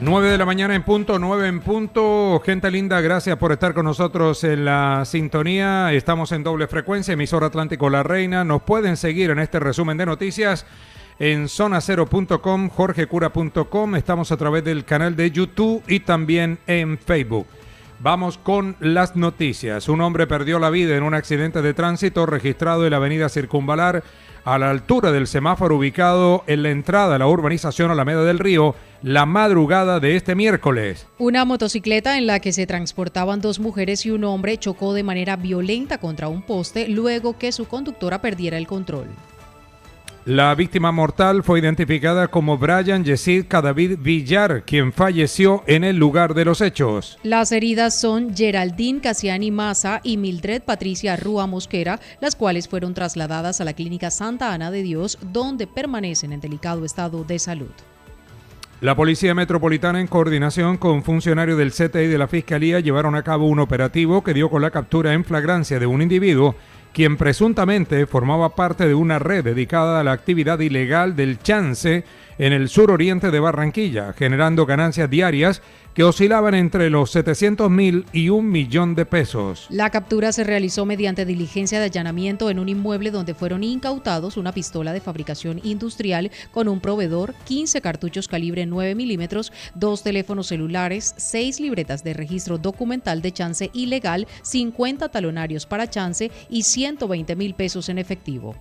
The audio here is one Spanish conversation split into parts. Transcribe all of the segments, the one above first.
9 de la mañana en punto, 9 en punto. Gente linda, gracias por estar con nosotros en la sintonía. Estamos en doble frecuencia, emisora Atlántico La Reina. Nos pueden seguir en este resumen de noticias en zonacero.com, jorgecura.com. Estamos a través del canal de YouTube y también en Facebook. Vamos con las noticias. Un hombre perdió la vida en un accidente de tránsito registrado en la avenida Circunvalar, a la altura del semáforo ubicado en la entrada a la urbanización Alameda del Río, la madrugada de este miércoles. Una motocicleta en la que se transportaban dos mujeres y un hombre chocó de manera violenta contra un poste luego que su conductora perdiera el control. La víctima mortal fue identificada como Brian Yesid Cadavid Villar, quien falleció en el lugar de los hechos. Las heridas son Geraldine Casiani Maza y Mildred Patricia Rúa Mosquera, las cuales fueron trasladadas a la clínica Santa Ana de Dios, donde permanecen en delicado estado de salud. La Policía Metropolitana, en coordinación con funcionarios del CTI de la Fiscalía, llevaron a cabo un operativo que dio con la captura en flagrancia de un individuo quien presuntamente formaba parte de una red dedicada a la actividad ilegal del chance en el suroriente de Barranquilla, generando ganancias diarias que oscilaban entre los 700.000 y 1 millón de pesos. La captura se realizó mediante diligencia de allanamiento en un inmueble donde fueron incautados una pistola de fabricación industrial con un proveedor, 15 cartuchos calibre 9 milímetros, 2 teléfonos celulares, 6 libretas de registro documental de chance ilegal, 50 talonarios para chance y 120.000 pesos en efectivo.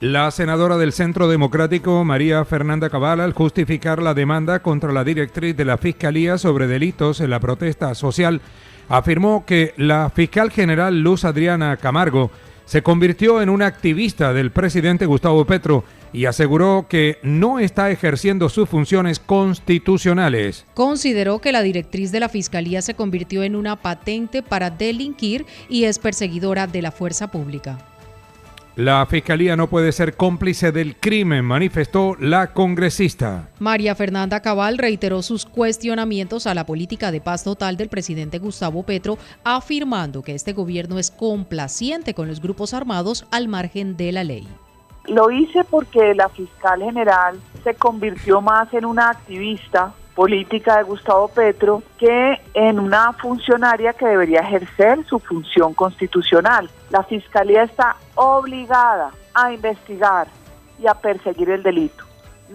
La senadora del Centro Democrático, María Fernanda Cabal, al justificar la demanda contra la directriz de la Fiscalía sobre delitos en la protesta social, afirmó que la fiscal general Luz Adriana Camargo se convirtió en una activista del presidente Gustavo Petro y aseguró que no está ejerciendo sus funciones constitucionales. Consideró que la directriz de la Fiscalía se convirtió en una patente para delinquir y es perseguidora de la fuerza pública. La Fiscalía no puede ser cómplice del crimen, manifestó la congresista. María Fernanda Cabal reiteró sus cuestionamientos a la política de paz total del presidente Gustavo Petro, afirmando que este gobierno es complaciente con los grupos armados al margen de la ley. Lo hice porque la fiscal general se convirtió más en una activista política de Gustavo Petro que en una funcionaria que debería ejercer su función constitucional. La Fiscalía está obligada a investigar y a perseguir el delito,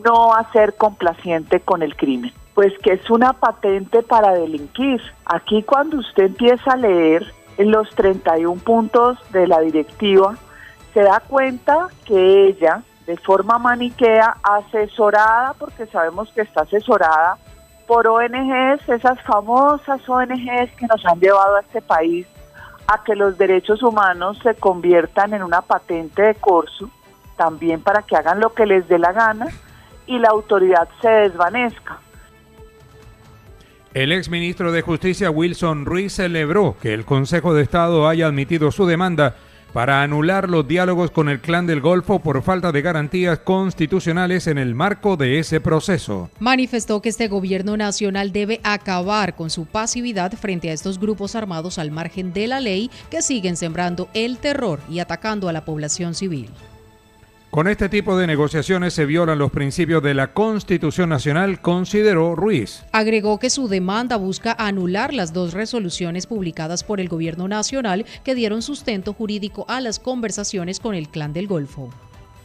no a ser complaciente con el crimen, pues que es una patente para delinquir. Aquí cuando usted empieza a leer en los 31 puntos de la directiva, se da cuenta que ella, de forma maniquea, asesorada, porque sabemos que está asesorada por ONGs, esas famosas ONGs que nos han llevado a este país a que los derechos humanos se conviertan en una patente de corso, también para que hagan lo que les dé la gana y la autoridad se desvanezca. El exministro de Justicia Wilson Ruiz celebró que el Consejo de Estado haya admitido su demanda para anular los diálogos con el Clan del Golfo por falta de garantías constitucionales en el marco de ese proceso. Manifestó que este gobierno nacional debe acabar con su pasividad frente a estos grupos armados al margen de la ley que siguen sembrando el terror y atacando a la población civil. Con este tipo de negociaciones se violan los principios de la Constitución Nacional, consideró Ruiz. Agregó que su demanda busca anular las 2 resoluciones publicadas por el Gobierno Nacional que dieron sustento jurídico a las conversaciones con el Clan del Golfo.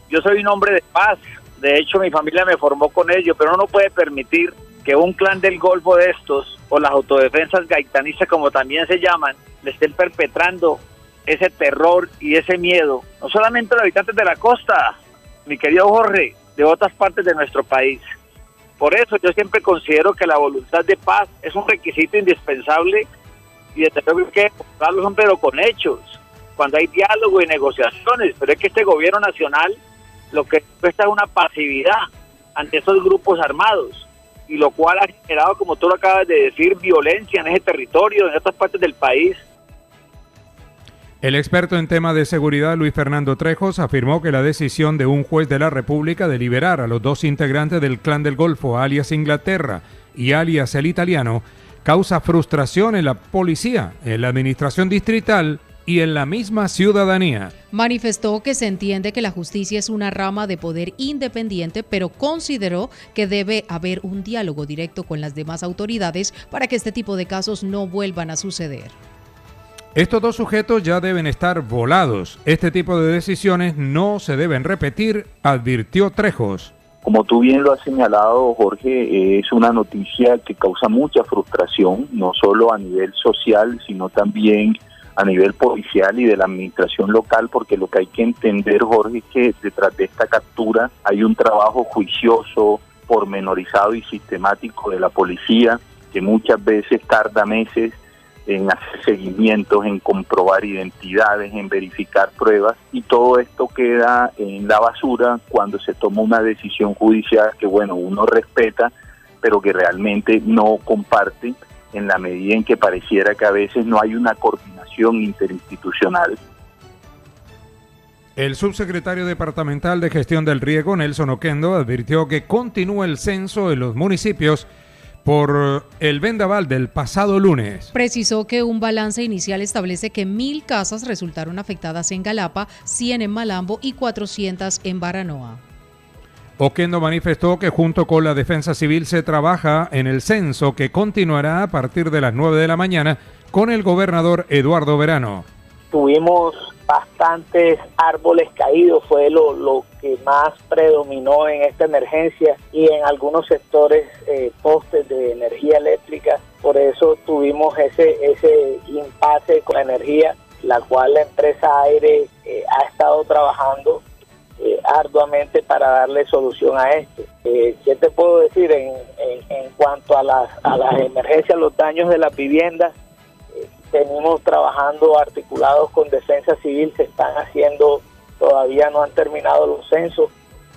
Yo soy un hombre de paz, de hecho mi familia me formó con ello, pero uno no puede permitir que un Clan del Golfo de estos, o las autodefensas gaitanistas como también se llaman, le estén perpetrando ese terror y ese miedo, no solamente a los habitantes de la costa, mi querido Jorge, de otras partes de nuestro país. Por eso yo siempre considero que la voluntad de paz es un requisito indispensable y desde luego hay que demostrarlo, pero con hechos, cuando hay diálogo y negociaciones, pero es que este gobierno nacional lo que muestra es una pasividad ante esos grupos armados, y lo cual ha generado, como tú lo acabas de decir, violencia en ese territorio, en otras partes del país. El experto en temas de seguridad, Luis Fernando Trejos, afirmó que la decisión de un juez de la República de liberar a los 2 integrantes del Clan del Golfo, alias Inglaterra y alias El Italiano, causa frustración en la policía, en la administración distrital y en la misma ciudadanía. Manifestó que se entiende que la justicia es una rama de poder independiente, pero consideró que debe haber un diálogo directo con las demás autoridades para que este tipo de casos no vuelvan a suceder. Estos dos sujetos ya deben estar volados. Este tipo de decisiones no se deben repetir, advirtió Trejos. Como tú bien lo has señalado, Jorge, es una noticia que causa mucha frustración, no solo a nivel social, sino también a nivel policial y de la administración local, porque lo que hay que entender, Jorge, es que detrás de esta captura hay un trabajo juicioso, pormenorizado y sistemático de la policía, que muchas veces tarda meses en hacer seguimientos, en comprobar identidades, en verificar pruebas, y todo esto queda en la basura cuando se toma una decisión judicial que, bueno, uno respeta, pero que realmente no comparte, en la medida en que pareciera que a veces no hay una coordinación interinstitucional. El subsecretario departamental de Gestión del Riego, Nelson Oquendo, advirtió que continúa el censo en los municipios por el vendaval del pasado lunes. Precisó que un balance inicial establece que 1,000 casas resultaron afectadas en Galapa, 100 en Malambo y 400 en Baranoa. Oquendo manifestó que junto con la Defensa Civil se trabaja en el censo que continuará a partir de las 9 de la mañana con el gobernador Eduardo Verano. Tuvimos bastantes árboles caídos, fue lo que más predominó en esta emergencia, y en algunos sectores postes de energía eléctrica. Por eso tuvimos ese impasse con la energía, la cual la empresa Aire ha estado trabajando arduamente para darle solución a esto. ¿Qué te puedo decir en cuanto a las emergencias, los daños de las viviendas? Venimos trabajando articulados con Defensa Civil, se están haciendo, todavía no han terminado los censos.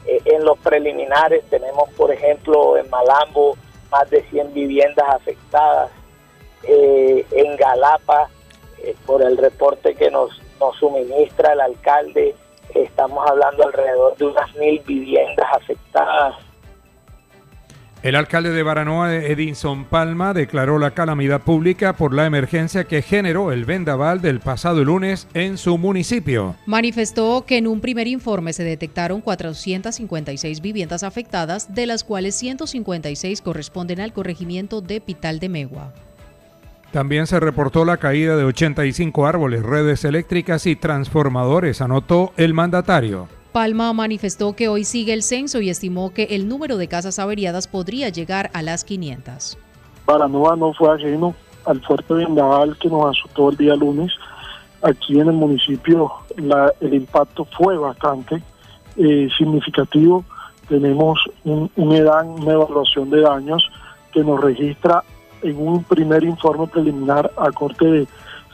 En los preliminares tenemos, por ejemplo, en Malambo más de 100 viviendas afectadas. En Galapa, por el reporte que nos suministra el alcalde, estamos hablando alrededor de unas 1,000 viviendas afectadas. El alcalde de Baranoa, Edinson Palma, declaró la calamidad pública por la emergencia que generó el vendaval del pasado lunes en su municipio. Manifestó que en un primer informe se detectaron 456 viviendas afectadas, de las cuales 156 corresponden al corregimiento de Pital de Megua. También se reportó la caída de 85 árboles, redes eléctricas y transformadores, anotó el mandatario. Palma manifestó que hoy sigue el censo y estimó que el número de casas averiadas podría llegar a las 500. Baranoa no fue ajeno al fuerte vendaval que nos azotó el día lunes. Aquí en el municipio el impacto fue bastante significativo. Tenemos una evaluación de daños que nos registra en un primer informe preliminar a corte de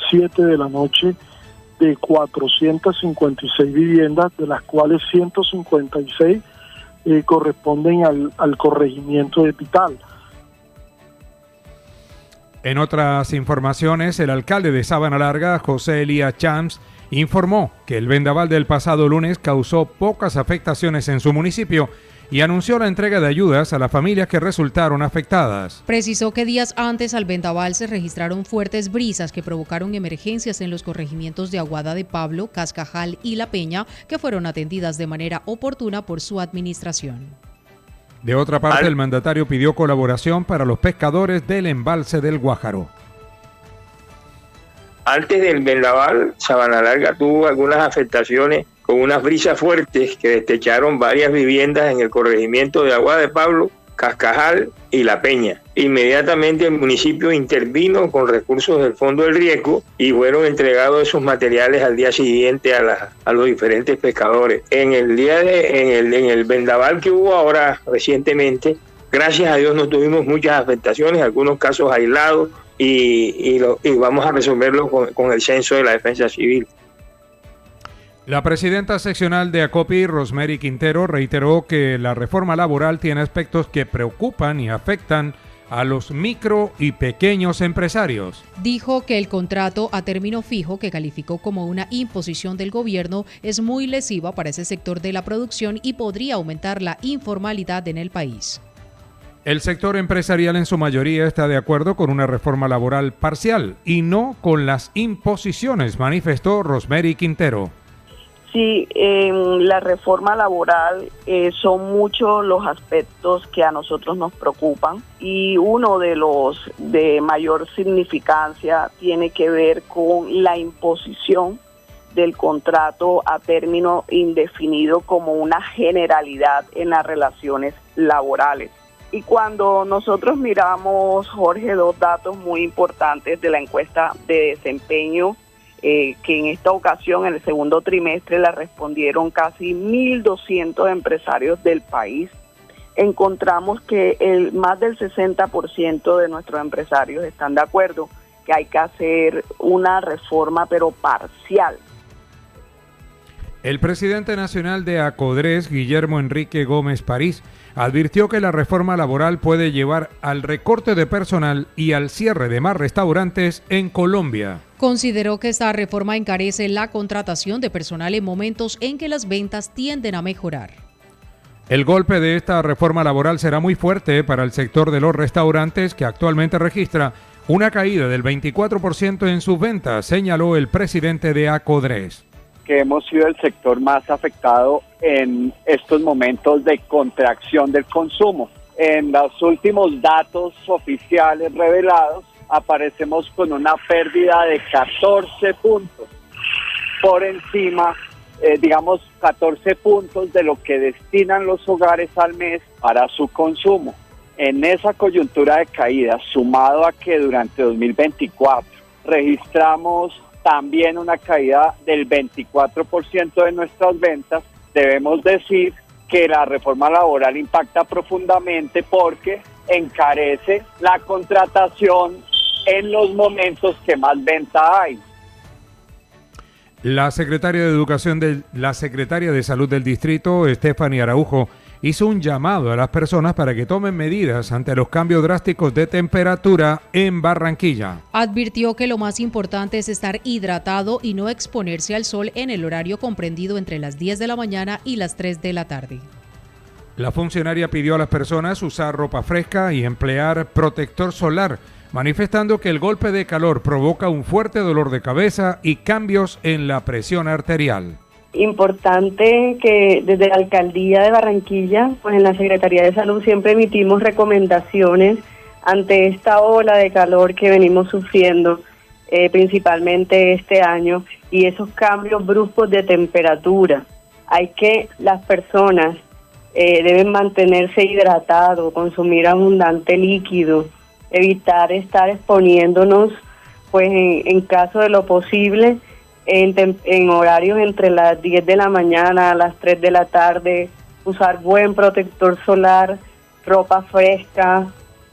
7 de la noche de 456 viviendas, de las cuales 156 corresponden al corregimiento de Pital. En otras informaciones, el alcalde de Sabana Larga, José Elías Champs, informó que el vendaval del pasado lunes causó pocas afectaciones en su municipio y anunció la entrega de ayudas a las familias que resultaron afectadas. Precisó que días antes al vendaval se registraron fuertes brisas que provocaron emergencias en los corregimientos de Aguada de Pablo, Cascajal y La Peña, que fueron atendidas de manera oportuna por su administración. De otra parte, el mandatario pidió colaboración para los pescadores del embalse del Guájaro. Antes del vendaval, Sabana Larga tuvo algunas afectaciones con unas brisas fuertes que destecharon varias viviendas en el corregimiento de Aguada de Pablo, Cascajal y La Peña. Inmediatamente el municipio intervino con recursos del Fondo del Riesgo y fueron entregados esos materiales al día siguiente a los diferentes pescadores. En el vendaval que hubo ahora recientemente, gracias a Dios no tuvimos muchas afectaciones, algunos casos aislados y vamos a resolverlo con el censo de la Defensa Civil. La presidenta seccional de ACOPI, Rosemary Quintero, reiteró que la reforma laboral tiene aspectos que preocupan y afectan a los micro y pequeños empresarios. Dijo que el contrato a término fijo, que calificó como una imposición del gobierno, es muy lesiva para ese sector de la producción y podría aumentar la informalidad en el país. El sector empresarial en su mayoría está de acuerdo con una reforma laboral parcial y no con las imposiciones, manifestó Rosemary Quintero. Sí, en la reforma laboral son muchos los aspectos que a nosotros nos preocupan y uno de los de mayor significancia tiene que ver con la imposición del contrato a término indefinido como una generalidad en las relaciones laborales. Y cuando nosotros miramos, Jorge, dos datos muy importantes de la encuesta de desempeño, que en esta ocasión, en el segundo trimestre, la respondieron casi 1.200 empresarios del país, encontramos que más del 60% de nuestros empresarios están de acuerdo que hay que hacer una reforma, pero parcial. El presidente nacional de ACODRES, Guillermo Enrique Gómez París, advirtió que la reforma laboral puede llevar al recorte de personal y al cierre de más restaurantes en Colombia. Consideró que esta reforma encarece la contratación de personal en momentos en que las ventas tienden a mejorar. El golpe de esta reforma laboral será muy fuerte para el sector de los restaurantes, que actualmente registra una caída del 24% en sus ventas, señaló el presidente de ACODRES. Que hemos sido el sector más afectado en estos momentos de contracción del consumo. En los últimos datos oficiales revelados, aparecemos con una pérdida de 14 puntos, por encima, 14 puntos de lo que destinan los hogares al mes para su consumo. En esa coyuntura de caída, sumado a que durante 2024 registramos también una caída del 24% de nuestras ventas, debemos decir que la reforma laboral impacta profundamente porque encarece la contratación en los momentos que más venta hay. La secretaria de Salud del distrito, Stephanie Araujo, hizo un llamado a las personas para que tomen medidas ante los cambios drásticos de temperatura en Barranquilla. Advirtió que lo más importante es estar hidratado y no exponerse al sol en el horario comprendido entre las 10 de la mañana y las 3 de la tarde. La funcionaria pidió a las personas usar ropa fresca y emplear protector solar, manifestando que el golpe de calor provoca un fuerte dolor de cabeza y cambios en la presión arterial. Importante que desde la Alcaldía de Barranquilla, pues en la Secretaría de Salud siempre emitimos recomendaciones ante esta ola de calor que venimos sufriendo, principalmente este año, y esos cambios bruscos de temperatura. Las personas deben mantenerse hidratados, consumir abundante líquido, evitar estar exponiéndonos, pues en caso de lo posible, en horarios entre las 10 de la mañana a las 3 de la tarde, usar buen protector solar, ropa fresca,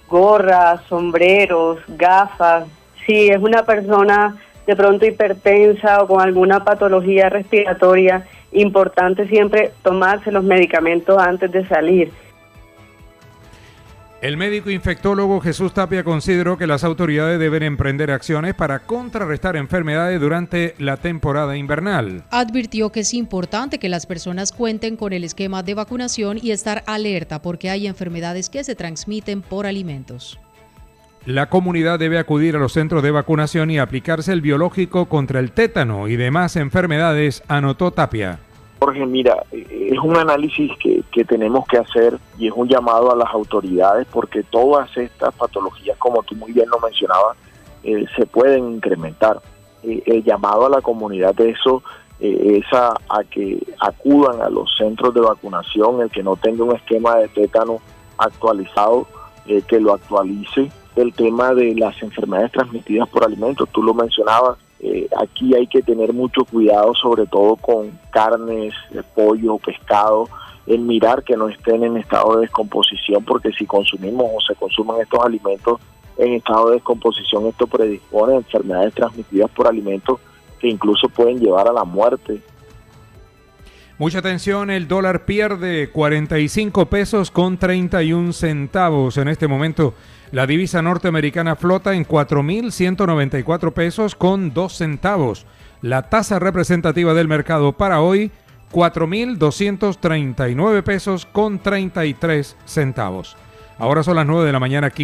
gorras, sombreros, gafas. Si es una persona de pronto hipertensa o con alguna patología respiratoria, importante siempre tomarse los medicamentos antes de salir. El médico infectólogo Jesús Tapia consideró que las autoridades deben emprender acciones para contrarrestar enfermedades durante la temporada invernal. Advirtió que es importante que las personas cuenten con el esquema de vacunación y estar alerta porque hay enfermedades que se transmiten por alimentos. La comunidad debe acudir a los centros de vacunación y aplicarse el biológico contra el tétano y demás enfermedades, anotó Tapia. Jorge, mira, es un análisis que tenemos que hacer y es un llamado a las autoridades porque todas estas patologías, como tú muy bien lo mencionabas, se pueden incrementar. El llamado a la comunidad de eso es a que acudan a los centros de vacunación, el que no tenga un esquema de tétano actualizado, que lo actualice. El tema de las enfermedades transmitidas por alimentos, tú lo mencionabas. Aquí hay que tener mucho cuidado, sobre todo con carnes, pollo, pescado, en mirar que no estén en estado de descomposición, porque si consumimos o se consumen estos alimentos en estado de descomposición, esto predispone a enfermedades transmitidas por alimentos que incluso pueden llevar a la muerte. Mucha atención, el dólar pierde 45 pesos con 31 centavos en este momento. La divisa norteamericana flota en 4.194 pesos con 2 centavos. La tasa representativa del mercado para hoy, 4.239 pesos con 33 centavos. Ahora son las 9 de la mañana, 15